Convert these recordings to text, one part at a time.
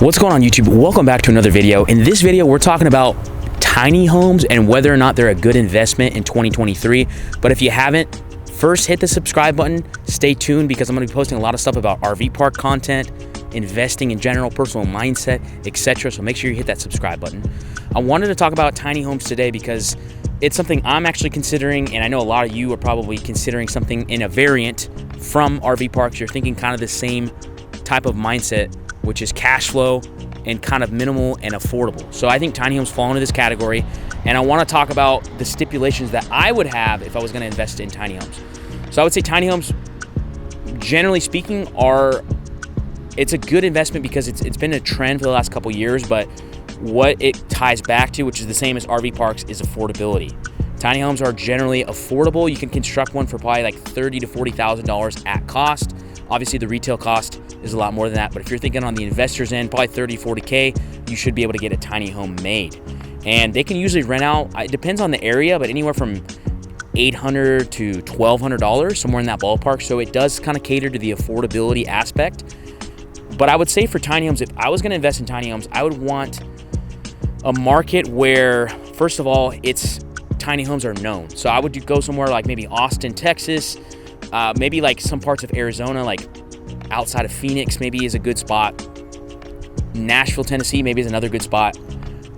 What's going on, YouTube? Welcome back to another video. In this video, we're talking about tiny homes and whether or not they're a good investment in 2023. But if you haven't, first hit the subscribe button. Stay tuned because I'm going to be posting a lot of stuff about RV park content, investing in general, personal mindset, etc. So make sure you hit that subscribe button. I wanted to talk about tiny homes today because it's something I'm actually considering, and I know a lot of you are probably considering something in a variant from RV parks. You're thinking kind of the same type of mindset, which is cash flow and kind of minimal and affordable. So I think tiny homes fall into this category, and I want to talk about the stipulations that I would have if I was going to invest in tiny homes. So I would say tiny homes, generally speaking, it's a good investment because it's been a trend for the last couple years, but what it ties back to, which is the same as RV parks, is affordability. Tiny homes are generally affordable. You can construct one for probably like $30,000 to $40,000 at cost. Obviously, the retail cost is a lot more than that, but if you're thinking on the investor's end, probably 30, 40K, you should be able to get a tiny home made. And they can usually rent out, it depends on the area, but anywhere from $800 to $1,200, somewhere in that ballpark. So it does kind of cater to the affordability aspect. But I would say for tiny homes, if I was going to invest in tiny homes, I would want a market where, first of all, tiny homes are known. So I would go somewhere like maybe Austin, Texas, maybe like some parts of Arizona, like outside of Phoenix, maybe is a good spot. Nashville, Tennessee, maybe is another good spot.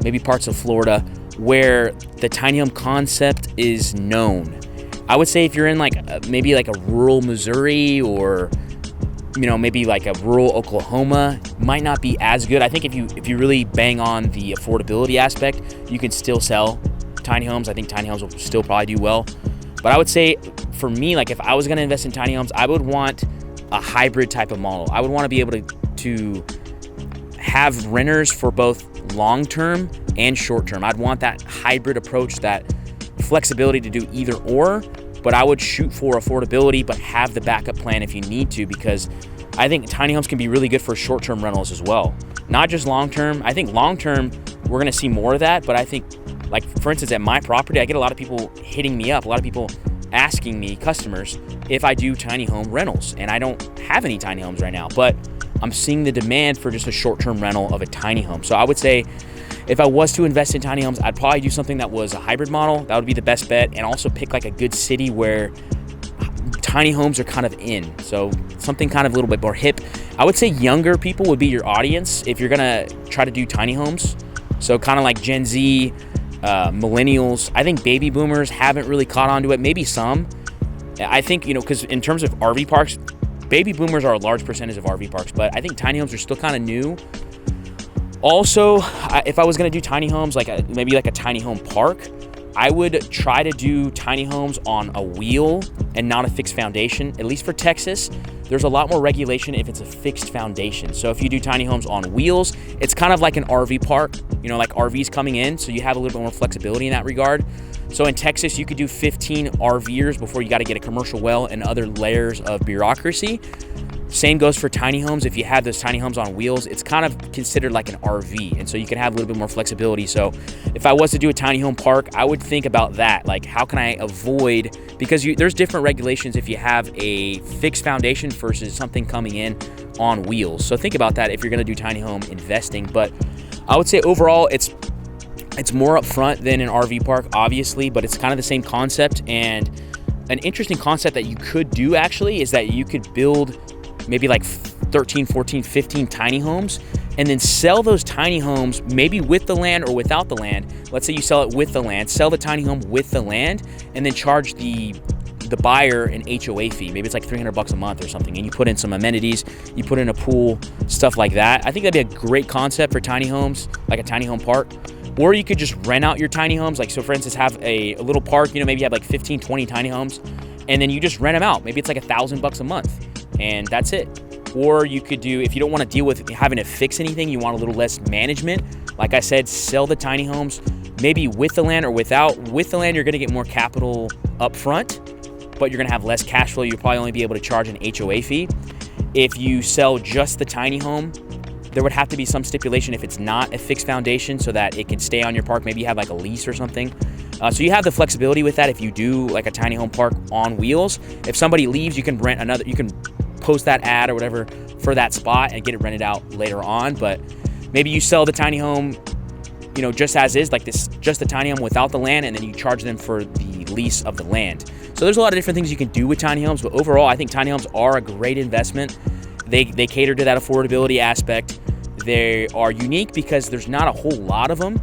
Maybe parts of Florida where the tiny home concept is known. I would say if you're in maybe like a rural Missouri or maybe like a rural Oklahoma, might not be as good. I think if you really bang on the affordability aspect, you can still sell tiny homes. I think tiny homes will still probably do well. But I would say for me, like if I was going to invest in tiny homes, I would want a hybrid type of model. I would want to be able to have renters for both long-term and short-term. I'd want that hybrid approach, that flexibility to do either or, but I would shoot for affordability, but have the backup plan if you need to, because I think tiny homes can be really good for short-term rentals as well. Not just long-term. I think long-term, we're going to see more of that, but I think, like for instance, at my property, I get a lot of people hitting me up, a lot of people asking me, customers, if I do tiny home rentals, and I don't have any tiny homes right now, but I'm seeing the demand for just a short-term rental of a tiny home. So I would say if I was to invest in tiny homes, I'd probably do something that was a hybrid model. That would be the best bet, and also pick like a good city where tiny homes are kind of in. So something kind of a little bit more hip. I would say younger people would be your audience if you're gonna try to do tiny homes. So kind of like Gen Z, millennials. I think baby boomers haven't really caught on to it. Maybe some. I think, because in terms of RV parks, baby boomers are a large percentage of RV parks, but I think tiny homes are still kind of new. Also, if I was going to do tiny homes, maybe like a tiny home park, I would try to do tiny homes on a wheel and not a fixed foundation. At least for Texas, there's a lot more regulation if it's a fixed foundation. So if you do tiny homes on wheels, it's kind of like an RV park, like RVs coming in, so you have a little bit more flexibility in that regard. So in Texas, you could do 15 RVers before you got to get a commercial well and other layers of bureaucracy. Same goes for tiny homes. If you have those tiny homes on wheels, it's kind of considered like an RV, and so you can have a little bit more flexibility. So if I was to do a tiny home park, I would think about that. Like, how can I avoid, because there's different regulations if you have a fixed foundation versus something coming in on wheels. So think about that if you're going to do tiny home investing. But I would say overall, it's more upfront than an RV park, obviously, but it's kind of the same concept. And an interesting concept that you could do actually is that you could build maybe like 13, 14, 15 tiny homes, and then sell those tiny homes maybe with the land or without the land. Let's say you sell it with the land, sell the tiny home with the land, and then charge the buyer an HOA fee. Maybe it's like $300 a month or something, and you put in some amenities, you put in a pool, stuff like that. I think that'd be a great concept for tiny homes, like a tiny home park. Or you could just rent out your tiny homes. Like, so for instance, have a little park, maybe you have like 15, 20 tiny homes, and then you just rent them out. Maybe it's like $1,000 a month, and that's it. Or you could do, if you don't want to deal with having to fix anything, you want a little less management, like I said, sell the tiny homes, maybe with the land or without. With the land, you're going to get more capital up front, but you're going to have less cash flow. You'll probably only be able to charge an HOA fee. If you sell just the tiny home, there would have to be some stipulation if it's not a fixed foundation so that it can stay on your park. Maybe you have like a lease or something. So you have the flexibility with that if you do like a tiny home park on wheels. If somebody leaves, you can rent another, you can post that ad or whatever for that spot and get it rented out later on. But Maybe you sell the tiny home, you know, just as is, like this, just the tiny home without the land, and then you charge them for the lease of the land. So there's a lot of different things you can do with tiny homes, but overall, I think tiny homes are a great investment. They cater to that affordability aspect. They are unique because there's not a whole lot of them.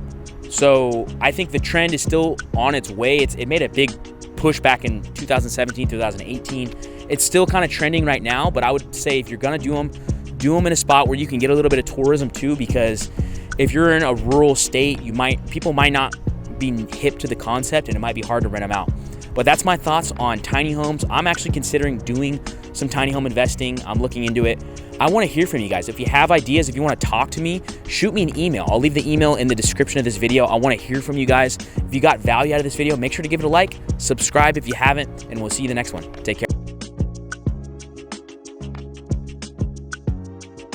So I think the trend is still on its way. It made a big push back in 2017, 2018. It's still kind of trending right now, but I would say if you're gonna do them in a spot where you can get a little bit of tourism too, because if you're in a rural state, people might not be hip to the concept, and it might be hard to rent them out. But that's my thoughts on tiny homes. I'm actually considering doing some tiny home investing. I'm looking into it. I want to hear from you guys. If you have ideas, if you want to talk to me, shoot me an email. I'll leave the email in the description of this video. I want to hear from you guys. If you got value out of this video, make sure to give it a like, subscribe if you haven't, and we'll see you in the next one. Take care.